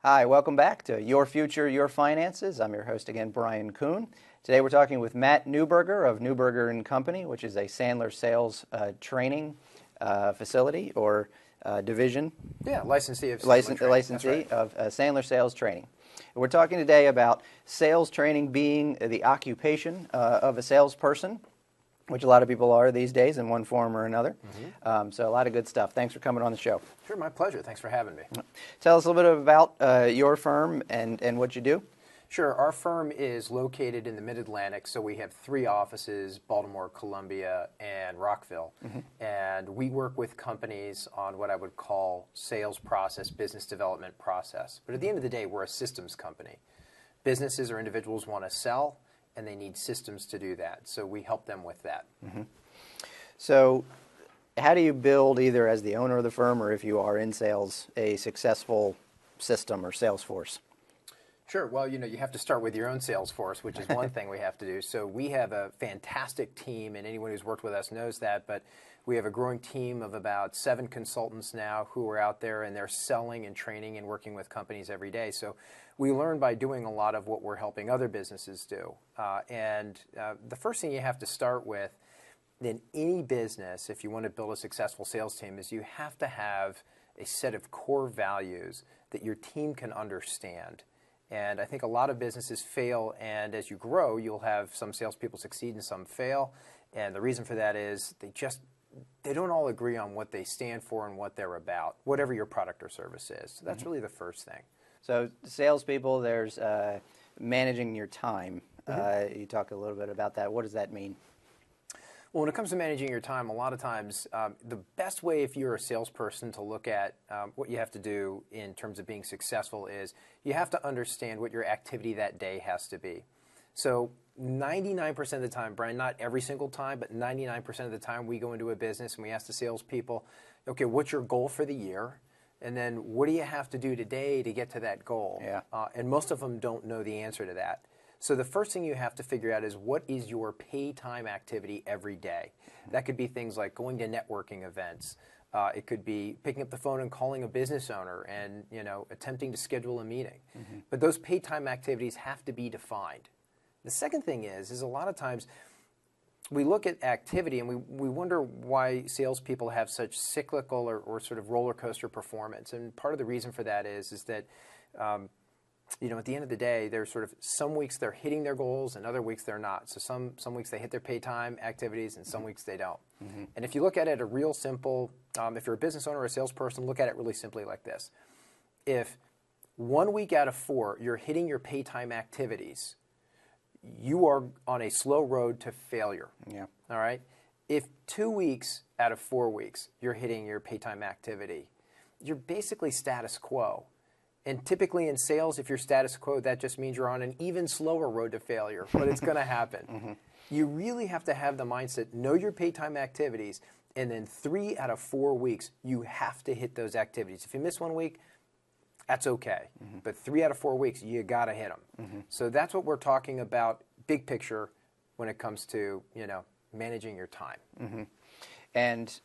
Hi, welcome back to Your Future, Your Finances. I'm your host again, Brian Kuhn. Today we're talking with Matt Neuberger of Neuberger & Company, which is a Sandler sales training facility or division. Yeah, licensee of Sandler Sales Training. We're talking today about sales training being the occupation of a salesperson, which a lot of people are these days in one form or another. So a lot of good stuff. Thanks for coming on the show. Sure, my pleasure. Thanks for having me. Tell us a little bit about your firm and what you do. Sure. Our firm is located in the Mid-Atlantic, so we have 3 offices, Baltimore, Columbia, and Rockville. And we work with companies on what I would call sales process, business development process. But at the end of the day, we're a systems company. Businesses or individuals want to sell, and they need systems to do that. So we help them with that. So how do you build, either as the owner of the firm or if you are in sales, a successful system or sales force? Sure. Well, you have to start with your own sales force, which is one thing we have to do. So we have a fantastic team, and anyone who's worked with us knows that, but we have a growing team of about 7 consultants now who are out there, and they're selling and training and working with companies every day. So we learn by doing a lot of what we're helping other businesses do. The first thing you have to start with in any business, if you want to build a successful sales team, is you have to have a set of core values that your team can understand. And I think a lot of businesses fail, and as you grow, you'll have some salespeople succeed and some fail. And the reason for that is they don't all agree on what they stand for and what they're about, whatever your product or service is. So that's really the first thing. So salespeople, there's managing your time. You talk a little bit about that. What does that mean? Well, when it comes to managing your time, a lot of times the best way, if you're a salesperson, to look at what you have to do in terms of being successful is you have to understand what your activity that day has to be. So 99% of the time, Brian, not every single time, but 99% of the time we go into a business and we ask the salespeople, okay, what's your goal for the year? And then what do you have to do today to get to that goal? Yeah. And most of them don't know the answer to that. So the first thing you have to figure out is what is your pay time activity every day. That could be things like going to networking events. It could be picking up the phone and calling a business owner and attempting to schedule a meeting. But those pay time activities have to be defined. The second thing is a lot of times we look at activity and we wonder why salespeople have such cyclical or sort of roller coaster performance. And part of the reason for that is that at the end of the day, there's sort of some weeks they're hitting their goals and other weeks they're not. So some weeks they hit their pay time activities and some weeks they don't. And if you look at it a real simple, if you're a business owner or a salesperson, look at it really simply like this. If 1 week out of 4 you're hitting your pay time activities, you are on a slow road to failure. Yeah. All right? If 2 weeks out of 4 weeks you're hitting your pay time activity, you're basically status quo. And typically in sales, if you're status quo, that just means you're on an even slower road to failure, but it's going to happen. You really have to have the mindset, know your pay time activities, and then 3 out of 4 weeks, you have to hit those activities. If you miss 1 week, that's okay. But 3 out of 4 weeks, you got to hit them. So that's what we're talking about, big picture, when it comes to managing your time. And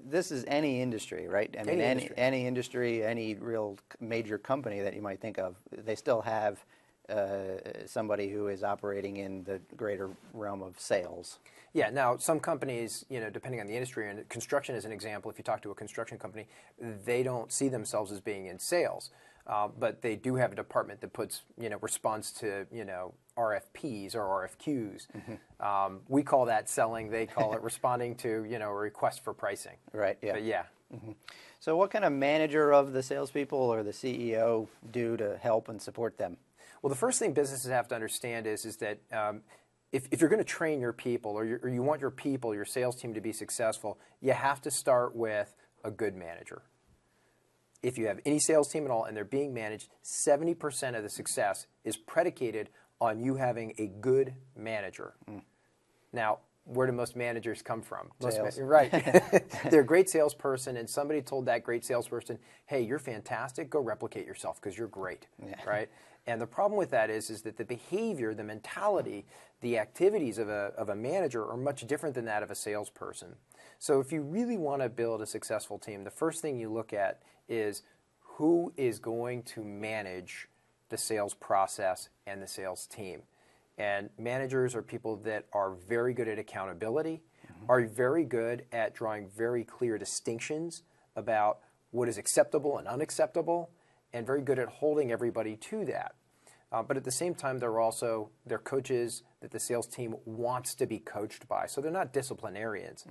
this is any industry, right? I mean, any industry, any real major company that you might think of, they still have somebody who is operating in the greater realm of sales. Yeah. Now, some companies, depending on the industry, and construction is an example. If you talk to a construction company, they don't see themselves as being in sales, but they do have a department that puts, responds to, RFPs or RFQs. We call that selling. They call it responding to, a request for pricing. Right. Yeah. But yeah. So what can a manager of the salespeople or the CEO do to help and support them? Well, the first thing businesses have to understand is that if you're going to train your people or you want your people, your sales team to be successful, you have to start with a good manager. If you have any sales team at all and they're being managed, 70% of the success is predicated on you having a good manager. Now, where do most managers come from? Right. They're a great salesperson, and somebody told that great salesperson, hey, you're fantastic, go replicate yourself because you're great, right? And the problem with that is that the behavior, the mentality, the activities of a manager are much different than that of a salesperson. So if you really want to build a successful team, the first thing you look at is who is going to manage the sales process and the sales team. And managers are people that are very good at accountability, are very good at drawing very clear distinctions about what is acceptable and unacceptable, and very good at holding everybody to that. But at the same time, they're coaches that the sales team wants to be coached by. So they're not disciplinarians.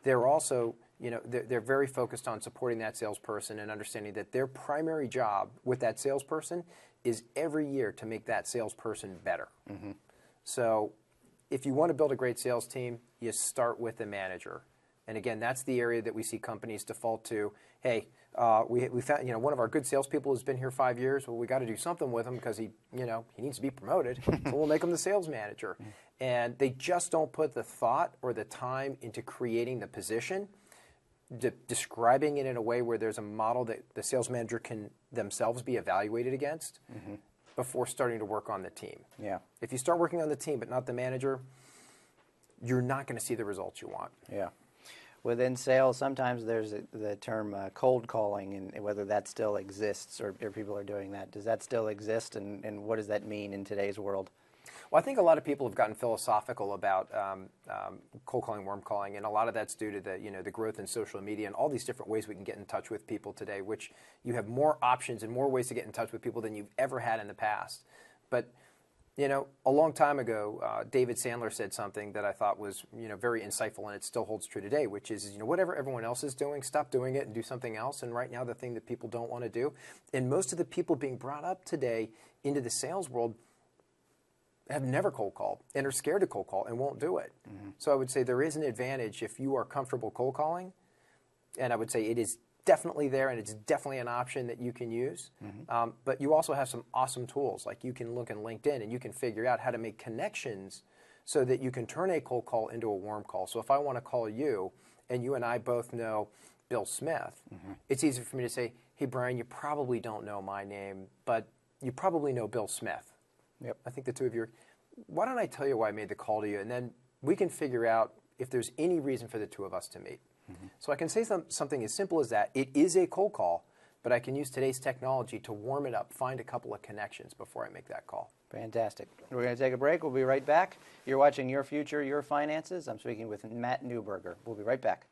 They're also, they're very focused on supporting that salesperson and understanding that their primary job with that salesperson is every year to make that salesperson better. So if you want to build a great sales team, you start with the manager. And again, that's the area that we see companies default to. Hey, we found one of our good salespeople has been here 5 years. Well, we got to do something with him because he needs to be promoted. So we'll make him the sales manager. And they just don't put the thought or the time into creating the position, describing it in a way where there's a model that the sales manager can themselves be evaluated against before starting to work on the team. Yeah. If you start working on the team but not the manager, you're not going to see the results you want. Yeah. Within sales, sometimes there's the term cold calling, and whether that still exists or people are doing that. Does that still exist, and what does that mean in today's world? Well, I think a lot of people have gotten philosophical about cold calling, warm calling, and a lot of that's due to the growth in social media and all these different ways we can get in touch with people today, which you have more options and more ways to get in touch with people than you've ever had in the past. But a long time ago, David Sandler said something that I thought was, very insightful, and it still holds true today, which is, whatever everyone else is doing, stop doing it and do something else. And right now, the thing that people don't want to do, and most of the people being brought up today into the sales world have never cold called and are scared to cold call and won't do it. So I would say there is an advantage if you are comfortable cold calling, and I would say it is definitely there, and it's definitely an option that you can use. But you also have some awesome tools. Like you can look in LinkedIn and you can figure out how to make connections so that you can turn a cold call into a warm call. So if I want to call you and you and I both know Bill Smith, it's easy for me to say, hey, Brian, you probably don't know my name, but you probably know Bill Smith. Yep. I think the two of you why don't I tell you why I made the call to you, and then we can figure out if there's any reason for the two of us to meet. So I can say something as simple as that. It is a cold call, but I can use today's technology to warm it up, find a couple of connections before I make that call. Fantastic. We're going to take a break. We'll be right back. You're watching Your Future, Your Finances. I'm speaking with Matt Neuberger. We'll be right back.